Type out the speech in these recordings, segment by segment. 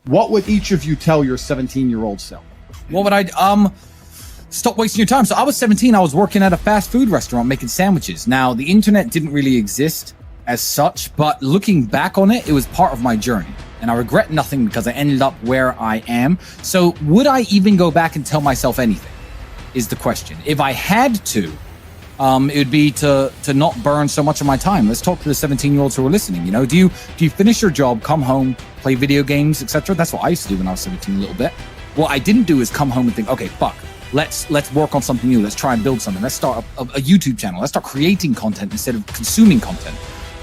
What would each of you tell your 17-year-old self? What would I stop wasting your time? So I was 17, I was working at a fast food restaurant making sandwiches. Now, the internet didn't really exist as such, but looking back on it, it was part of my journey. And I regret nothing because I ended up where I am. So would I even go back and tell myself anything is the question. If I had to, it would be to not burn so much of my time. Let's talk to the 17-year-olds who are listening. You know, do you finish your job, come home, play video games, etc.? That's what I used to do when I was 17 a little bit. What I didn't do is come home and think, okay, fuck, let's work on something new. Let's try and build something. Let's start a YouTube channel. Let's start creating content instead of consuming content.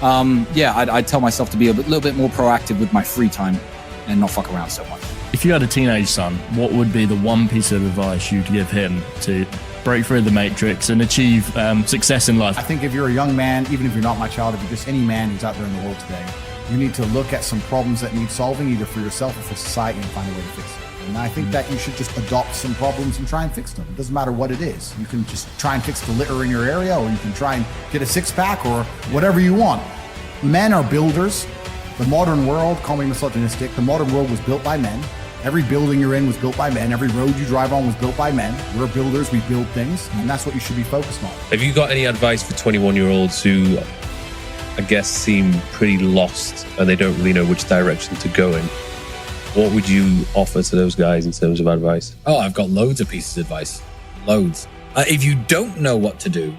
I'd tell myself to be a little bit more proactive with my free time and not fuck around so much. If you had a teenage son, what would be the one piece of advice you'd give him to break through the matrix and achieve success in life? I think if you're a young man, even if you're not my child, if you're just any man who's out there in the world today, you need to look at some problems that need solving, either for yourself or for society, and find a way to fix it. And I think that you should just adopt some problems and try and fix them. It doesn't matter what it is. You can just try and fix the litter in your area, or you can try and get a six-pack, or whatever you want. Men are builders. The modern world, call me misogynistic, the modern world was built by men. Every building you're in was built by men. Every road you drive on was built by men. We're builders, we build things, and that's what you should be focused on. Have you got any advice for 21-year-olds who, I guess, seem pretty lost and they don't really know which direction to go in? What would you offer to those guys in terms of advice? Oh, I've got loads of pieces of advice. Loads. If you don't know what to do,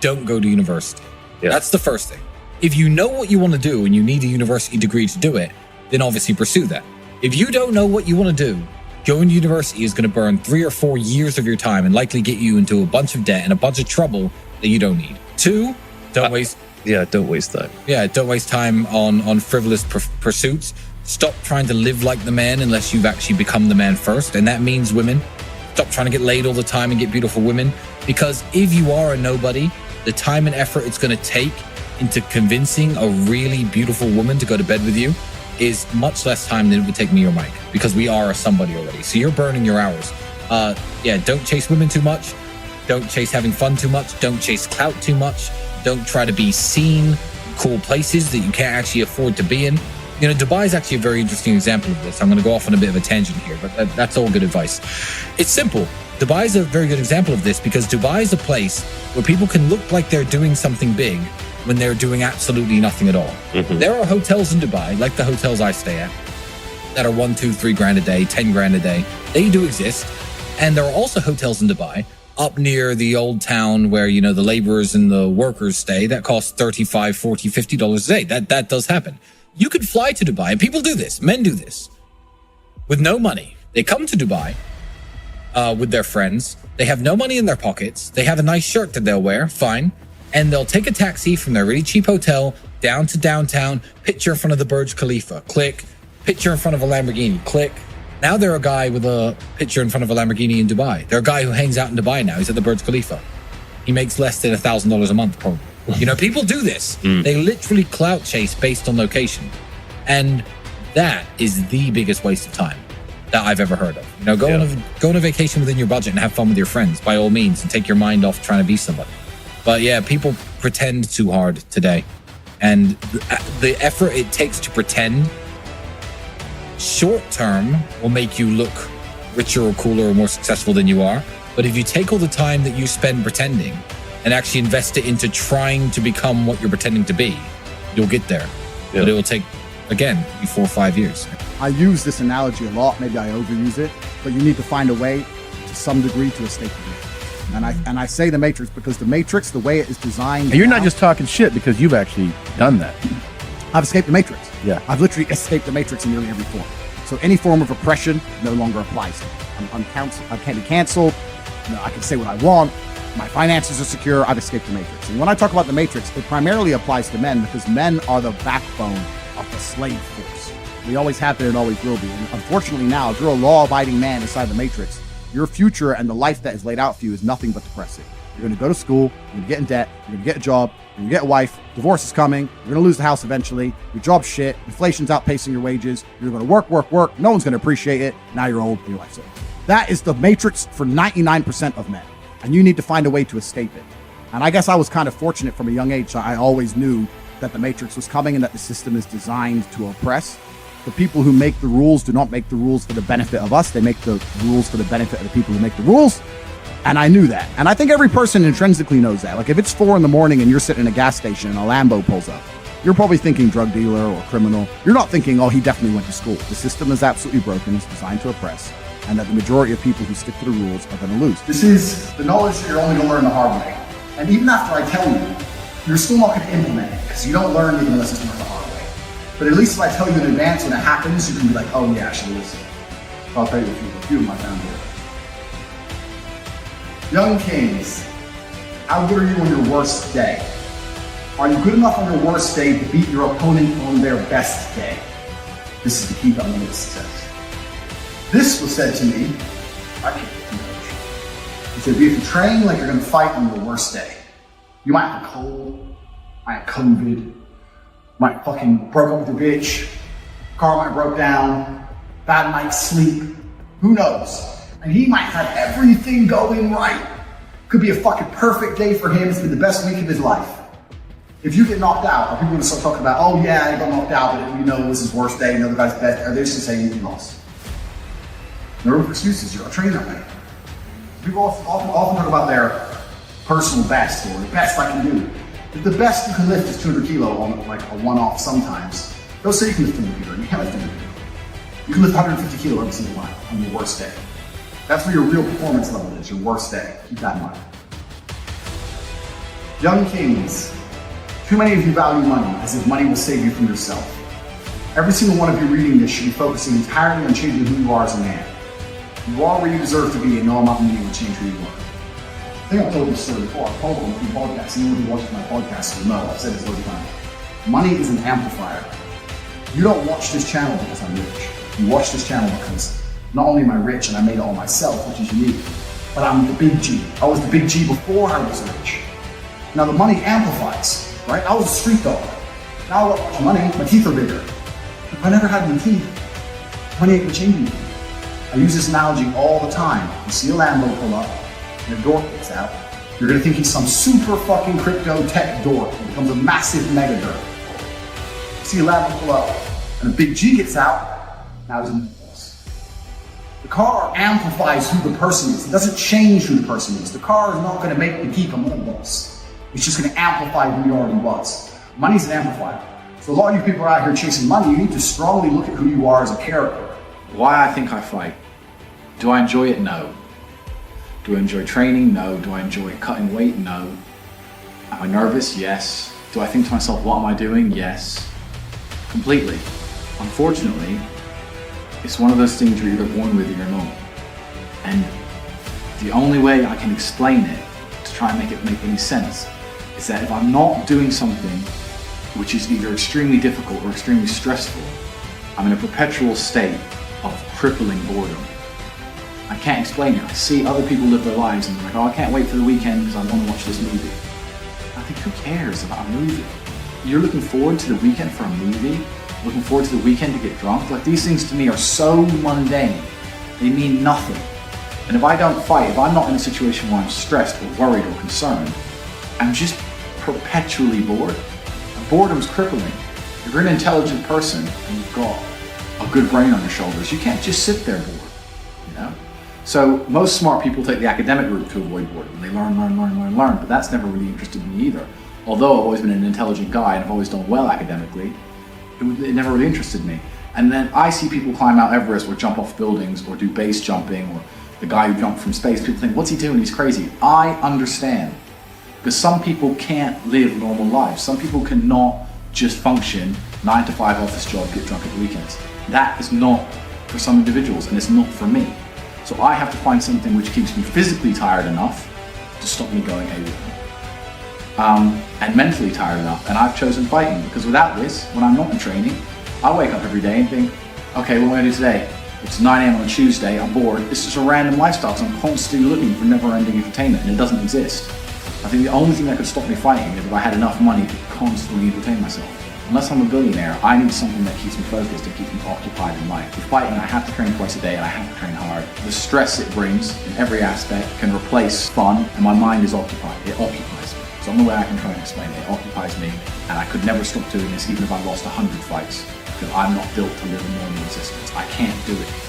don't go to university. Yeah. That's the first thing. If you know what you want to do and you need a university degree to do it, then obviously pursue that. If you don't know what you want to do, going to university is going to burn 3 or 4 years of your time and likely get you into a bunch of debt and a bunch of trouble that you don't need. 2, don't waste time. Yeah, don't waste time on frivolous pursuits. Stop trying to live like the man unless you've actually become the man first. And that means women. Stop trying to get laid all the time and get beautiful women. Because if you are a nobody, the time and effort it's going to take into convincing a really beautiful woman to go to bed with you is much less time than it would take me or Mike, because we are a somebody already. So you're burning your hours. Don't chase women too much. Don't chase having fun too much. Don't chase clout too much. Don't try to be seen in cool places that you can't actually afford to be in. You know, Dubai is actually a very interesting example of this. I'm going to go off on a bit of a tangent here, but that's all good advice. It's simple. Dubai is a very good example of this because Dubai is a place where people can look like they're doing something big when they're doing absolutely nothing at all. Mm-hmm. There are hotels in Dubai, like the hotels I stay at, that are 1, 2, 3 grand a day, 10 grand a day. They do exist. And there are also hotels in Dubai up near the old town where, you know, the laborers and the workers stay that cost $35, $40, $50 a day. That does happen. You could fly to Dubai, and people do this, men do this, with no money. They come to Dubai with their friends. They have no money in their pockets. They have a nice shirt that they'll wear, fine. And they'll take a taxi from their really cheap hotel down to downtown, picture in front of the Burj Khalifa, click, picture in front of a Lamborghini, click. Now they're a guy with a picture in front of a Lamborghini in Dubai. They're a guy who hangs out in Dubai now. He's at the Burj Khalifa. He makes less than $1,000 a month, probably. You know, people do this. They literally clout chase based on location. And that is the biggest waste of time that I've ever heard of. You know, go on a vacation within your budget and have fun with your friends, by all means, and take your mind off trying to be somebody. But yeah, people pretend too hard today. And the effort it takes to pretend short term will make you look richer or cooler or more successful than you are. But if you take all the time that you spend pretending and actually invest it into trying to become what you're pretending to be, you'll get there. Yeah. But it will take, again, 4 or 5 years. I use this analogy a lot. Maybe I overuse it, but you need to find a way to some degree to escape the matrix. And I say the matrix because the matrix, the way it is designed. And you're not just talking shit because you've actually done that. I've escaped the matrix. Yeah. I've literally escaped the matrix in nearly every form. So any form of oppression no longer applies to me. I can't be canceled. You know, I can say what I want. My finances are secure. I've escaped the matrix. And when I talk about the matrix, it primarily applies to men because men are the backbone of the slave force. We always have been and always will be. And unfortunately now, if you're a law-abiding man inside the matrix, your future and the life that is laid out for you is nothing but depressing. You're going to go to school, you're going to get in debt, you're going to get a job, you're going to get a wife, divorce is coming, you're going to lose the house eventually, your job's shit, inflation's outpacing your wages, you're going to work, no one's going to appreciate it, now you're old and your life's over. That is the matrix for 99% of men, and you need to find a way to escape it. And I guess I was kind of fortunate from a young age. I always knew that the matrix was coming and that the system is designed to oppress. the people who make the rules do not make the rules for the benefit of us. They make the rules for the benefit of the people who make the rules. And I knew that. And I think every person intrinsically knows that. Like if it's 4 a.m. and you're sitting in a gas station and a Lambo pulls up, you're probably thinking drug dealer or criminal. You're not thinking, oh, he definitely went to school. The system is absolutely broken. It's designed to oppress. And that the majority of people who stick to the rules are going to lose. This is the knowledge that you're only going to learn the hard way. And even after I tell you, you're still not going to implement it because you don't learn anything unless it's learned the hard way. But at least if I tell you in advance when it happens, you can be like, oh yeah, actually listen. So I'll tell you a few of my found here. Young kings, how good are you on your worst day? Are you good enough on your worst day to beat your opponent on their best day? This is the key element of success. This was said to me, I can't do much. He said, if you train like you're going to fight on your worst day, you might have a cold, might have COVID, might fucking broke up with your bitch, car might have broke down, bad night's sleep, who knows? And he might have everything going right. Could be a fucking perfect day for him. It's been the best week of his life. If you get knocked out, are people going to start talking about, oh yeah, he got knocked out, but you know it was his worst day, and the other guy's best? Are they just going to say he lost? No room for excuses. You're trained that way. People often talk about their personal best or the best I can do. If the best you can lift is 200 kilo on like a one-off sometimes, don't say you can lift 200 kilo. You can't lift 200 kilo. You can lift 150 kilo every single time on your worst day. That's where your real performance level is, your worst day. Keep that in mind. Young kings, too many of you value money as if money will save you from yourself. Every single one of you reading this should be focusing entirely on changing who you are as a man. You are where you deserve to be, and no amount of money will change who you are. I think I've told this story before. I've told it on a few podcasts. Anyone who watches my podcast will know. I've said this all the time. Money is an amplifier. You don't watch this channel because I'm rich. You watch this channel because not only am I rich and I made it all myself, which is unique, but I'm the big G. I was the big G before I was rich. Now the money amplifies, right? I was a street dog. Now I got money, my teeth are bigger. If I never had any teeth, money ain't gonna change anything. I use this analogy all the time. You see a Lambo pull up, and a dork gets out, you're gonna think he's some super fucking crypto tech dork who becomes a massive mega dork. You see a Lambo pull up, and a big G gets out, now he's a boss. The car amplifies who the person is. It doesn't change who the person is. The car is not gonna make the geek a mob boss. It's just gonna amplify who he already was. Money's an amplifier. So a lot of you people are out here chasing money, you need to strongly look at who you are as a character. Why I think I fight. Do I enjoy it? No. Do I enjoy training? No. Do I enjoy cutting weight? No. Am I nervous? Yes. Do I think to myself, what am I doing? Yes. Completely. Unfortunately, it's one of those things you're either born with or you're not. And the only way I can explain it, to try and make it make any sense, is that if I'm not doing something which is either extremely difficult or extremely stressful, I'm in a perpetual state of crippling boredom. I can't explain it. I see other people live their lives and they're like, oh, I can't wait for the weekend because I want to watch this movie. I think, who cares about a movie? You're looking forward to the weekend for a movie? Looking forward to the weekend to get drunk? Like, these things to me are so mundane. They mean nothing. And if I don't fight, if I'm not in a situation where I'm stressed or worried or concerned, I'm just perpetually bored. And boredom's crippling. If you're an intelligent person and you've got a good brain on your shoulders, you can't just sit there bored, you know? So most smart people take the academic route to avoid boredom. They learn, but that's never really interested me either. Although I've always been an intelligent guy and I've always done well academically, it never really interested me. And then I see people climb Mount Everest or jump off buildings or do base jumping, or the guy who jumped from space. People think, what's he doing? He's crazy. I understand. Because some people can't live normal lives. Some people cannot just function 9 to 5 office job, get drunk at the weekends. That is not for some individuals, and it's not for me. So I have to find something which keeps me physically tired enough to stop me going AWOL. And mentally tired enough, and I've chosen fighting, because without this, when I'm not in training, I wake up every day and think, okay, what am I gonna do today? It's 9 a.m. on a Tuesday, I'm bored. It's just a random lifestyle, so I'm constantly looking for never-ending entertainment, and it doesn't exist. I think the only thing that could stop me fighting is if I had enough money to constantly entertain myself. Unless I'm a billionaire, I need something that keeps me focused and keeps me occupied in life. With fighting, I have to train twice a day and I have to train hard. The stress it brings in every aspect can replace fun, and my mind is occupied. It occupies me. It's the only way I can try and explain it. It occupies me, and I could never stop doing this even if I lost 100 fights. because I'm not built to live in normal existence. I can't do it.